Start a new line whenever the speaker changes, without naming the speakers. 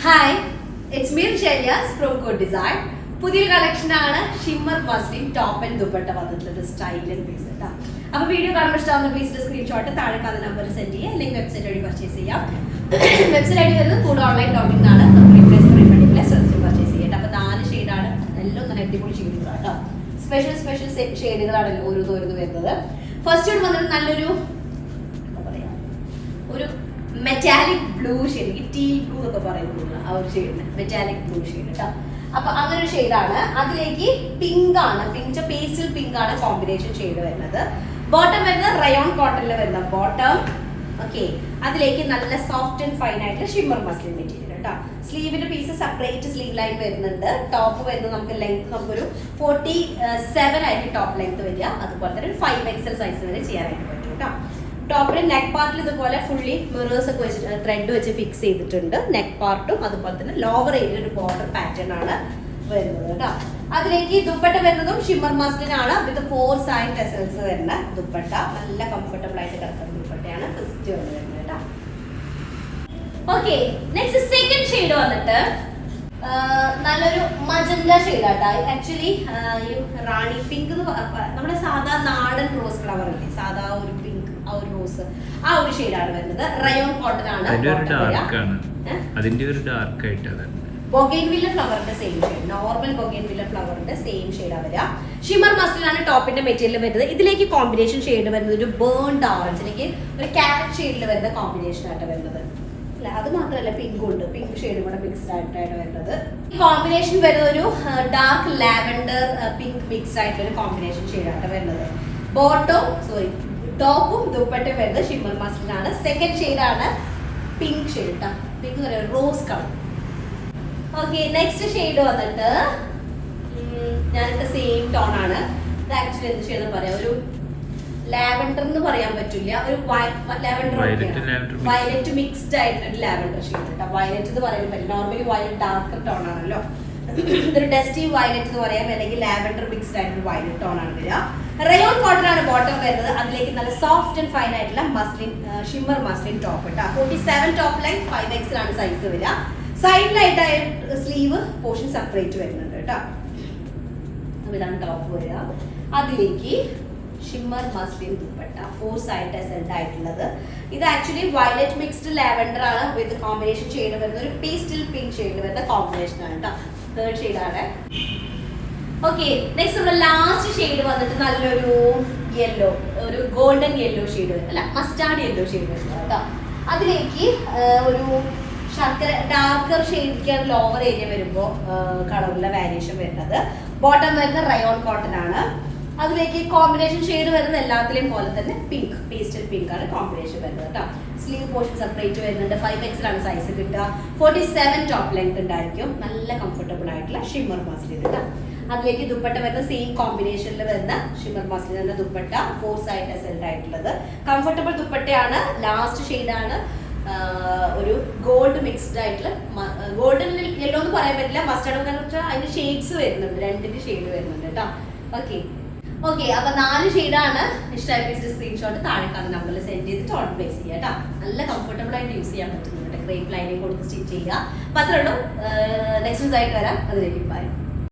Hi, it's me ഷെല്യാസ് from code design. പുതിയൊരു കളക്ഷനാണ് shimmer muslin top and dupatta വന്നിട്ടുള്ളത് സ്റ്റൈലൻ പീസ് കേട്ടോ. അപ്പോൾ വീഡിയോ കാണുമ്പോൾ ഇഷ്ടമാകുന്ന പീസിന്റെ സ്ക്രീൻഷോട്ട് താഴെ കാണുന്ന നമ്പറിൽ സെൻഡ് ചെയ്യുക, അല്ലെങ്കിൽ വെബ്സൈറ്റ് വഴി പർച്ചേസ് ചെയ്യാം. വെബ്സൈറ്റ് ഐഡി വരുന്നത് കൂടെ ഓൺലൈൻ ഡോട്ടിംഗ് ആണ്. നമുക്ക് റീപ്ലേസ് പർച്ചേസ് ചെയ്യാം. അപ്പോൾ 4 ഷെയ്ഡാണ്, എല്ലാം നല്ല അടിപൊളി ഷെയ്ഡുകളാണ് കേട്ടോ. സ്പെഷ്യൽ ഷെയ്ഡുകളാണല്ലോ ഓരോന്ന് വരുന്നത്. ഫസ്റ്റ് വന്നിട്ട് നല്ലൊരു ഒരു മെറ്റാലിക് ബ്ലൂ ഷെയ്ഡ്, ടീ ബ്ലൂ എന്നൊക്കെ പറയുന്നത് ആ ഒരു ഷെയ്ഡിന് മെറ്റാലിക് ബ്ലൂ ഷെയ്ഡ് കേട്ടോ. അപ്പൊ അങ്ങനെ ഒരു ഷെയ്ഡാണ്. അതിലേക്ക് പിങ്ക് ആണ്, പേസ്റ്റൽ പിങ്ക് ആണ് കോമ്പിനേഷൻ ഷെയ്ഡ് വരുന്നത്. ബോട്ടം വരുന്നത് റയോൺ കോട്ടണിൽ വരുന്ന ബോട്ടം. ഓക്കെ, അതിലേക്ക് നല്ല സോഫ്റ്റ് ആൻഡ് ഫൈൻ ആയിട്ടുള്ള ഷിമ്മർ മസ്ലിൻ മെറ്റീരിയൽ കേട്ടോ. സ്ലീവിന്റെ പീസ് സെപ്പറേറ്റ് സ്ലീവ് ലൈൻ വരുന്നുണ്ട്. ടോപ്പ് വരുന്നത് നമുക്ക് ലെങ്ത് നമുക്കൊരു 47 ആയിട്ട് ടോപ്പ് ലെങ്ത് വരിക. അതുപോലെ തന്നെ 5XL സൈസ് വരെ ചെയ്യാനായിട്ട് പറ്റും കേട്ടോ. ടോപ്പിന് നെക്ക് പാർട്ടിൽ ഇതുപോലെ ഫുള്ളി മിറേഴ്സ് ഒക്കെ വെച്ചിട്ട് ത്രെഡ് വെച്ച് ഫിക്സ് ചെയ്തിട്ടുണ്ട്. നെക്ക് പാർട്ടും അതുപോലെ തന്നെ ലോവർ ഏരിയയിൽ ഒരു ബോർഡർ പാറ്റേൺ ആണ് വരുന്നത് കേട്ടോ. അതിലേക്ക് ദുപ്പട്ട വരുന്നതും ഷിമ്മർ മസ്ലിൻ ആണ് വിത്ത് 4 സൈഡ് ടെസൽസ് വരുന്ന ദുപ്പട്ട. നല്ല കംഫർട്ടബിൾ ആയിട്ട് കിടക്കുന്ന ദുപ്പട്ടയാണ് ഫസ്റ്റ് വരുന്നത് കേട്ടോ. ഓക്കെ, നെക്സ്റ്റ് സെക്കൻഡ് ഷെയ്ഡ് വന്നിട്ട് നല്ലൊരു മജന്ത ഷെയ്ഡാട്ടോ. ആക്ച്വലി ഈ റാണി പിങ്ക് നമ്മുടെ സാധാ നാടൻ റോസ് ഫ്ലവർ അല്ലേ, സാധാ ഒരു പിങ്ക് ആ ഒരു റോസ്, ആ ഒരു ഷെയ്ഡാണ് വരുന്നത്. റയോൺ കോട്ടൺ ആണ്. ബൊഗൈൻവില്ല ഫ്ലവറിന്റെ സെയിം ഷെയ്ഡ്, നോർമൽ ബൊഗൈൻവില്ല ഫ്ലവറിന്റെ സെയിം ഷെയ്ഡാണ് വരിക. ഷിമ്മർ മസ്ലിൻ ആണ് ടോപ്പിന്റെ മെറ്റീരിയൽ വരുന്നത്. ഇതിലേക്ക് കോമ്പിനേഷൻ ഷെയ്ഡ് വരുന്നത് ഒരു ബേൺഡ് ഓറഞ്ചിലേക്ക് ഒരു ക്യാരറ്റ് ഷെയ്ഡിൽ വരുന്ന കോമ്പിനേഷൻ ആയിട്ട് വരുന്നത്. അത് മാത്രമല്ല, പിങ്കും ഉണ്ട്, പിങ്ക് ഷെയ്ഡും കൂടെ മിക്സ്ഡ് ആയിട്ടാണ് വരുന്നത്. ഈ കോമ്പിനേഷൻ വരുന്നത് ഒരു ഡാർക്ക് ലാവൻഡർ പിങ്ക് മിക്സ്ഡ് ആയിട്ടുള്ള ഒരു കോമ്പിനേഷൻ ഷെയ്ഡായിട്ട് വരുന്നത്. ടോപ്പും ദുപ്പട്ടയും വരുന്നത് ഷിമ്മർ മസ്ലിൻ ആണ്. സെക്കൻഡ് ഷെയ്ഡാണ് പിങ്ക് ഷെയ്ഡ് കേട്ടോ. പിങ്ക് എന്ന് പറയുന്നത് rose colour. Okay, next shade വന്നിട്ട് ഞാനിട്ട് സെയിം ടോൺ ആണ്. ഇത് ആക്ച്വലി എന്ത് ഷെയ്ഡ് പറയാം, ഒരു ലാവൻഡർ എന്ന് പറയാൻ പറ്റില്ല, ഒരു വയലറ്റ് മിക്സ്ഡ് ആയിട്ടൊരു ലാവൻഡർ ഷെയ്ഡ് കേട്ടോ. വയലറ്റ് എന്ന് പറയാൻ പറ്റില്ല, നോർമലി വയലറ്റ് ഡാർക്കർ ടോൺ ആണല്ലോ. ഇതൊരു ഡസ്റ്റി വയലറ്റ് എന്ന് പറയാം, അല്ലെങ്കിൽ ലാവൻഡർ മിക്സ്ഡ് ആയിട്ടൊരു വയലറ്റ് ടോൺ ആണ് വരിക. റയോൺ കോട്ടൺ ആണ് ബോട്ടം വരുന്നത്. അതിലേക്ക് നല്ല സോഫ്റ്റ് ആൻഡ് ഫൈൻ ആയിട്ടുള്ള മസ്ലിൻ ഷിമ്മർ മസ്ലിൻ ടോപ്പ് കേട്ടോ. 47 ടോപ്പ് ലൈൻ, 5XL ആണ് സൈസ് വരിക. സൈഡിലായിട്ട് സ്ലീവ് പോർഷൻ സെപ്പറേറ്റ് വരുന്നുണ്ട് കേട്ടോ. ഇതാണ് ടോപ്പ് വരിക. അതിലേക്ക് ഷിമ്മർ മസ്ലിൻ ദുപ്പട്ട 4 സൈഡ് ടെസൽഡ് ആയിട്ടുള്ളത്. ഇത് ആക്ച്വലി വയലറ്റ് മിക്സ്ഡ് ലാവൻഡർ ആണ് വിത്ത് കോമ്പിനേഷൻ ഷെയ്ഡ് വരുന്ന ഒരു പേസ്റ്റൽ പിങ്ക് ഷെയ്ഡ് വരുന്ന കോമ്പിനേഷൻ ആണ് കേട്ടോ. തേർഡ് ഷെയ്ഡാണ്. ഓക്കെ, നെക്സ്റ്റ് നമ്മുടെ ലാസ്റ്റ് ഷെയ്ഡ് വന്നിട്ട് നല്ലൊരു യെല്ലോ, ഒരു ഗോൾഡൻ യെല്ലോ ഷെയ്ഡ് അല്ല മസ്റ്റാർഡ് യെല്ലോ ഷെയ്ഡ് വരുന്നത് കേട്ടോ. അതിലേക്ക് ഒരു ശർക്കര ഡാർക്കർ ഷെയ്ഡിലേക്കാണ് ലോവർ ഏരിയ വരുമ്പോൾ കളറിലെ വേരിയേഷൻ വരുന്നത്. ബോട്ടം വരുന്നത് റയോൺ കോട്ടൺ ആണ്. അതിലേക്ക് കോമ്പിനേഷൻ ഷെയ്ഡ് വരുന്നത് എല്ലാത്തിലെയും പോലെ തന്നെ പിങ്ക്, പേസ്റ്റൽ പിങ്ക് ആണ് കോമ്പിനേഷൻ വരുന്നത് കേട്ടോ. സ്ലീവ് പോർഷൻ സെപ്പറേറ്റ് വരുന്നുണ്ട്. 5XL ആണ് സൈസ് കിട്ടുക. 47 ടോപ്പ് ലെങ്ത് ഉണ്ടായിരിക്കും. നല്ല കംഫർട്ടബിൾ ആയിട്ടുള്ള ഷിമ്മർ മസ്ലിൻ കേട്ടോ. അതിലേക്ക് ദുപ്പട്ട വരുന്ന സെയിം കോമ്പിനേഷനിൽ വരുന്ന ഷിമ്മർ മസ്ലിൻ എന്ന ദുപ്പട്ട 4 സൈഡ് ടെസൽഡ് ആയിട്ടുള്ളത്. കംഫർട്ടബിൾ ദുപ്പട്ടയാണ്. ലാസ്റ്റ് ഷെയ്ഡാണ് ഒരു ഗോൾഡ് മിക്സ്ഡ് ആയിട്ടുള്ള ഗോൾഡൻ യെല്ലോ എന്ന് പറയാൻ പറ്റില്ല, മസ്റ്റാർഡ് കാരണം അതിന്റെ ഷെയ്ഡ്സ് വരുന്നുണ്ട്, 2 ഷെയ്ഡ് വരുന്നുണ്ട് കേട്ടോ. ഓക്കെ, അപ്പൊ 4 ഷെയ്ഡാണ്. ഇഷ്ടമായ പീസിന്റെ സ്ക്രീൻഷോട്ട് താഴെ കാണുന്ന നമ്പറിൽ സെൻഡ് ചെയ്തിട്ട് ഓർഡർ പ്ലേസ് ചെയ്യുക കേട്ടോ. നല്ല കംഫർട്ടബിൾ ആയിട്ട് യൂസ് ചെയ്യാൻ പറ്റുന്നുണ്ട്. ക്രേപ്പ് ലൈനിങ് കൊടുത്ത് സ്റ്റിച്ച് ചെയ്യുക. അപ്പൊ അത്രേ ഉള്ളൂ. നെക്സ്റ്റ് ദിവസമായിട്ട് വരാം. അതിലേക്ക് ബൈ.